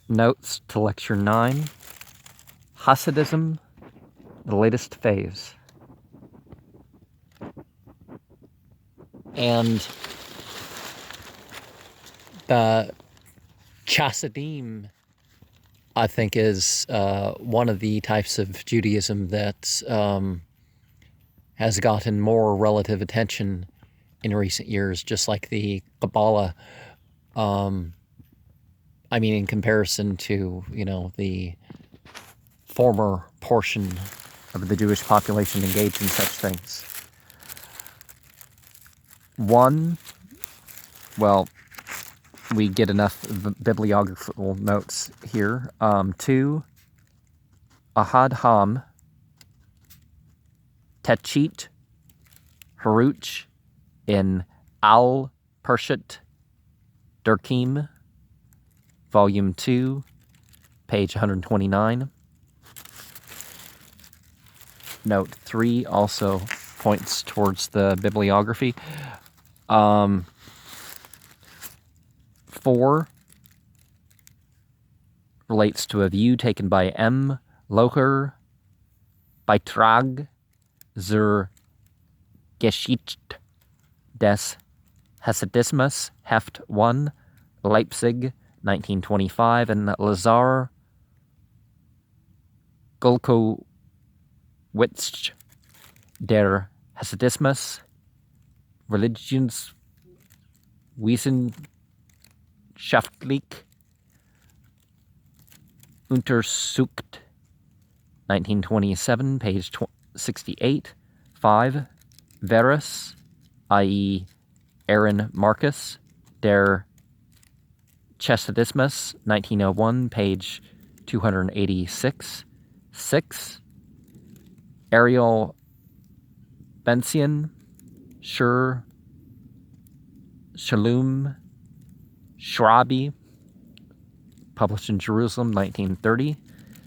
Notes to Lecture 9, Hasidism, the latest phase. And the Chassidim, I think, is one of the types of Judaism that has gotten more relative attention in recent years, just like the Kabbalah. I mean, in comparison to, the former portion of the Jewish population engaged in such things. One, well, we get enough bibliographical notes here. Two, Ahad Ham, Techit, Haruch, in Al-Pershet Durkim, Volume 2, page 129. Note 3 also points towards the bibliography. 4 relates to a view taken by M. Locher, Beitrag zur Geschichte des Hasidismus, Heft 1, Leipzig, 1925, and Lazar Golkowitsch, Der Hasidismus, Religionswissenschaftlich Untersucht, 1927, page 68. 5. Verus, i.e. Aaron Marcus, Der Chassidismus, 1901, page 286. 6. Ariel Benzian, Shalom Shrabi, published in Jerusalem, 1930.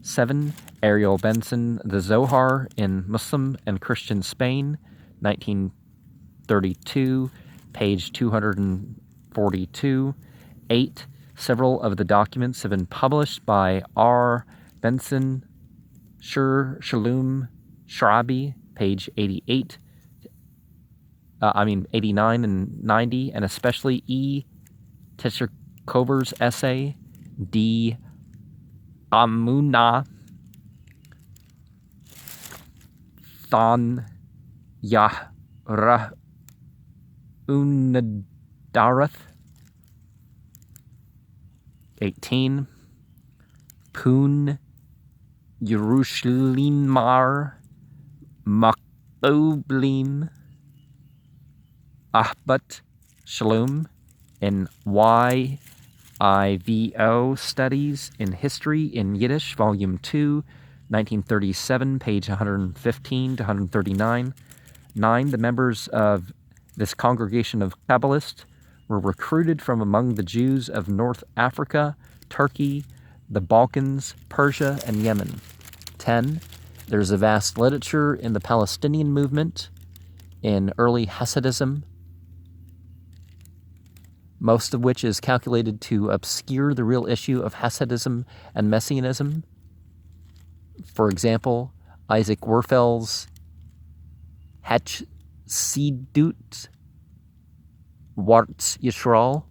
7. Ariel Benson, The Zohar in Muslim and Christian Spain, 1932, page 242. 8. Several of the documents have been published by R. Benson, Shalom Shrabi, page 89 and 90, and especially E. Tesherkover's essay, D. Amuna Than Yahrah Unadarath. 18. Pun Yerushalimar Makoblim Ahbat Shalom in YIVO Studies in History in Yiddish, Volume 2, 1937, page 115 to 139. 9. The members of this congregation of Kabbalists were recruited from among the Jews of North Africa, Turkey, the Balkans, Persia, and Yemen. 10. There's a vast literature in the Palestinian movement, in early Hasidism, most of which is calculated to obscure the real issue of Hasidism and Messianism. For example, Isaac Werfel's Hatchsidut Wartz Yisrael,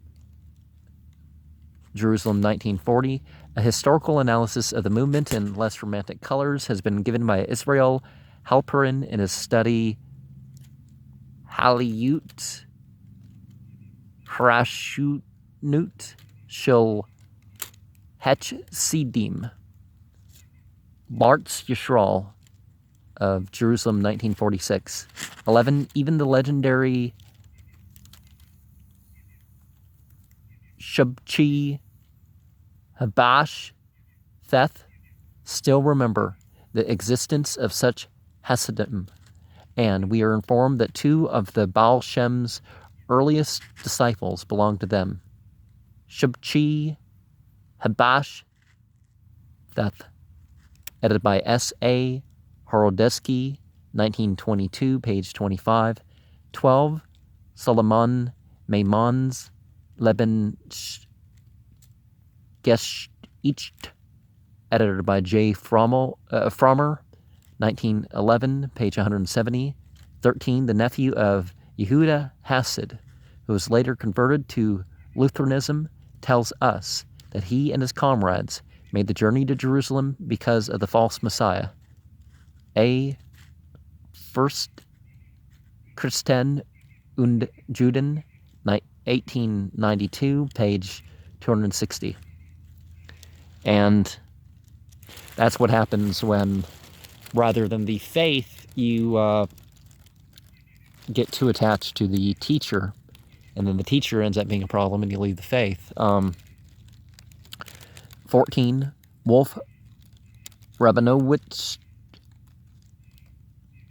Jerusalem, 1940. A historical analysis of the movement in less romantic colors has been given by Israel Halperin in his study Haliyut Parashutnut Shel Hatchsidim, Bartz Yisrael of Jerusalem, 1946. 11. Even the legendary Shabchi Habash Theth still remember the existence of such Hasidim, and we are informed that 2 of the Baal Shem's earliest disciples belonged to them. Shabchi Habash Theth, edited by S.A. Horodesky, 1922, page 25. 12. Solomon Maimons Leben Echt, edited by J. Frommer, 1911, page 170. 13, the nephew of Yehuda Hasid, who was later converted to Lutheranism, tells us that he and his comrades made the journey to Jerusalem because of the false Messiah. A. First Christen und Juden, 1892, page 260. And that's what happens when, rather than the faith, you get too attached to the teacher, and then the teacher ends up being a problem and you leave the faith. 14, Wolf Rabinowitz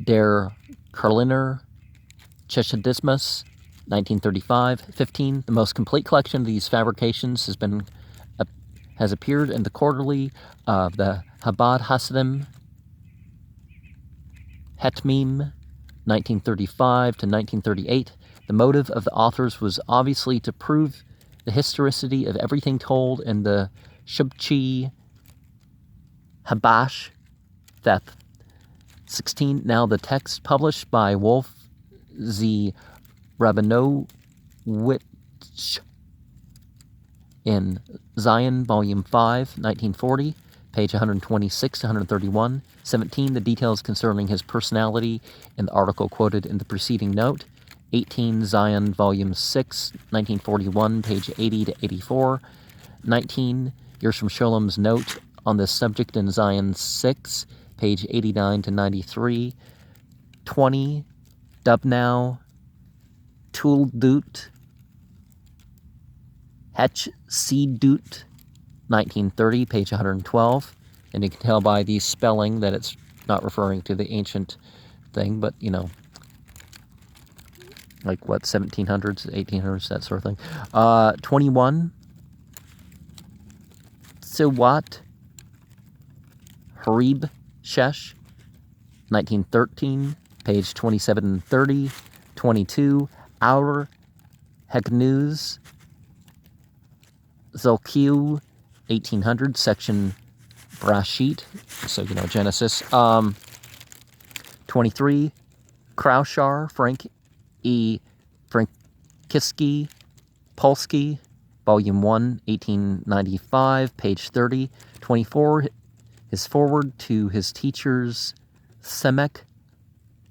der Karliner Cheshadismus, 1935. 15, the most complete collection of these fabrications has appeared in the quarterly of the Chabad Hasidim Hetmim, 1935 to 1938. The motive of the authors was obviously to prove the historicity of everything told in the Shubchi Habash Theth. 16. Now the text published by Wolf Z. Rabinowitz in Zion, Volume 5, 1940, page 126 to 131. 17. The details concerning his personality in the article quoted in the preceding note. 18. Zion, Volume 6, 1941, page 80 to 84. 19. Gershom Scholem's note on this subject in Zion 6, page 89 to 93. 20. Dubnow, Tuldut, Hechsidut, 1930, page 112. And you can tell by the spelling that it's not referring to the ancient thing, but, you know, like what, 1700s, 1800s, that sort of thing. 21. Siwat Harib Shesh, 1913, page 27 and 30. 22. Our Hegnuz Zolkiu, 1800, section Brashit, so, you know, Genesis. 23. Kraushar, Frank E. Frankiski, Polski, Volume 1, 1895, page 30. 24. His foreword to his teachers, Semek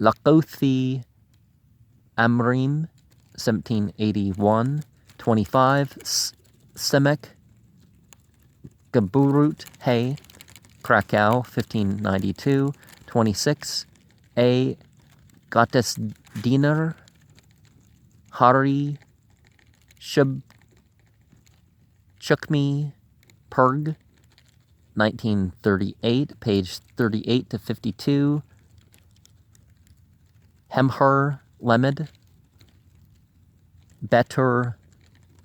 Lakothi Amrim, 1781. 25. Semek Geburut Hay, Krakow, 1592. 26. A. Gottesdiener Hari Chukmi Perg, 1938, page 38 to 52. Hemher Lemed Betur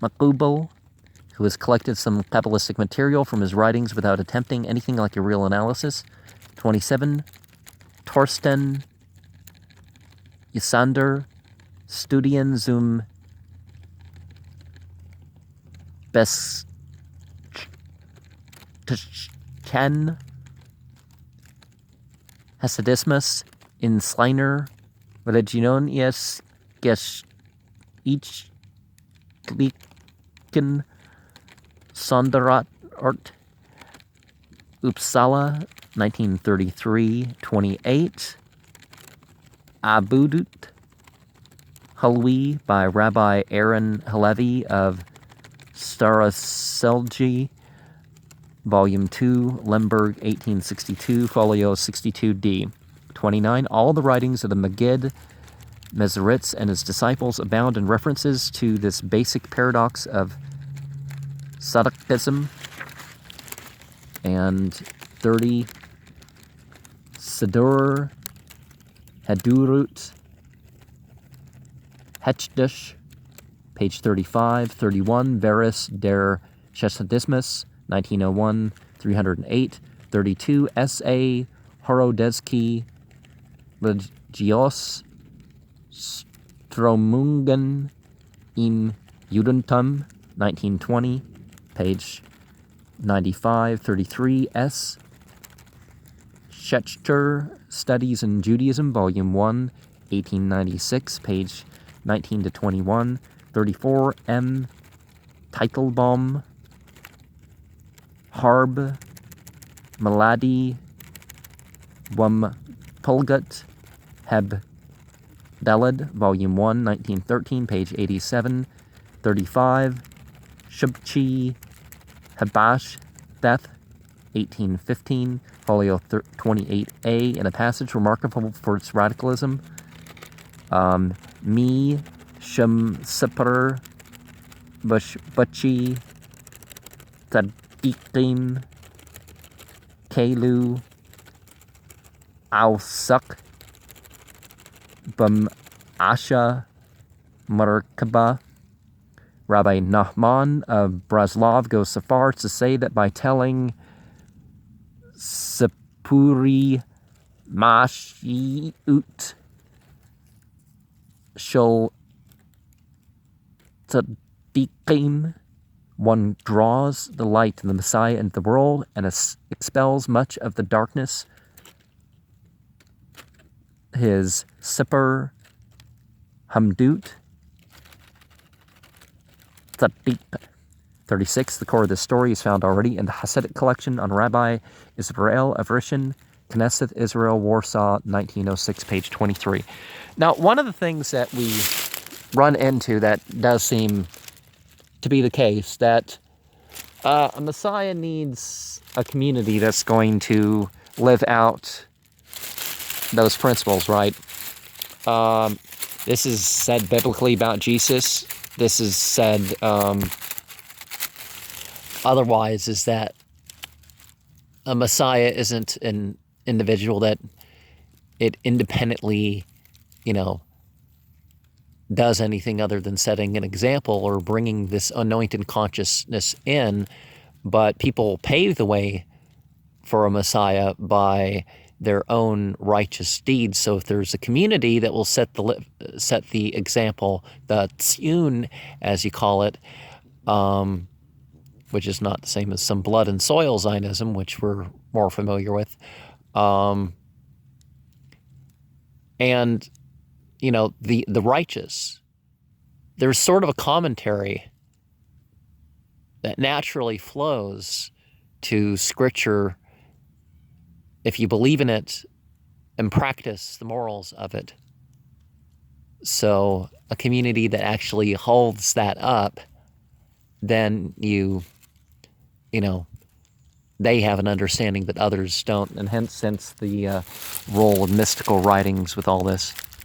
Makubal, who has collected some Kabbalistic material from his writings without attempting anything like a real analysis. 27. Torsten Isander Studien zum Besten Hasidismus in Sleiner Religionies Geschichtlichen Sonderart Uppsala, 1933. 28. Abudut Halwi by Rabbi Aaron Halevi of Staroselji, Volume 2, Lemberg, 1862, Folio 62D. 29. All the writings of the Maggid, Mezeritz, and his disciples abound in references to this basic paradox of Sadducism. And 30. Sidur Hadurut Hechdush, page 35. 31. Veris der Chesadismus, 1901, 308. 32. S.A. Horodezki Legios Stromungen im Judentum, 1920, page 95, 33, S. Schechter, Studies in Judaism, Volume 1, 1896, page 19 to 21. 34, M. Teitelbaum, Harb, Maladi, Pulgut, Heb Beled, Volume 1, 1913, page 87. 35, Shubchi, Habash, Beth, 1815, folio 28a, in a passage remarkable for its radicalism. Mi, Shem Sipper, Butchi, Tadiqim, Kelu, Ausuk, Bum Asha, Merkaba. Rabbi Nachman of Breslov goes so far as to say that by telling Sipuri Mashiut Shul Tzadikim, one draws the light in the Messiah into the world and expels much of the darkness. His Sipur Hamdut Tzaddik. 36. The core of this story is found already in the Hasidic collection on Rabbi Israel of Rishon, Knesset Israel, Warsaw, 1906, page 23. Now, one of the things that we run into that does seem to be the case, that a Messiah needs a community that's going to live out those principles, right? This is said biblically about Jesus. This is said otherwise, is that a Messiah isn't an individual that it independently, does anything other than setting an example or bringing this anointed consciousness in, but people pave the way for a Messiah by their own righteous deeds. So if there's a community that will set the example, the tziyun, as you call it, which is not the same as some blood and soil Zionism, which we're more familiar with, and the righteous, there's sort of a commentary that naturally flows to Scripture if you believe in it and practice the morals of it. So a community that actually holds that up, then they have an understanding that others don't, and hence the role of mystical writings with all this.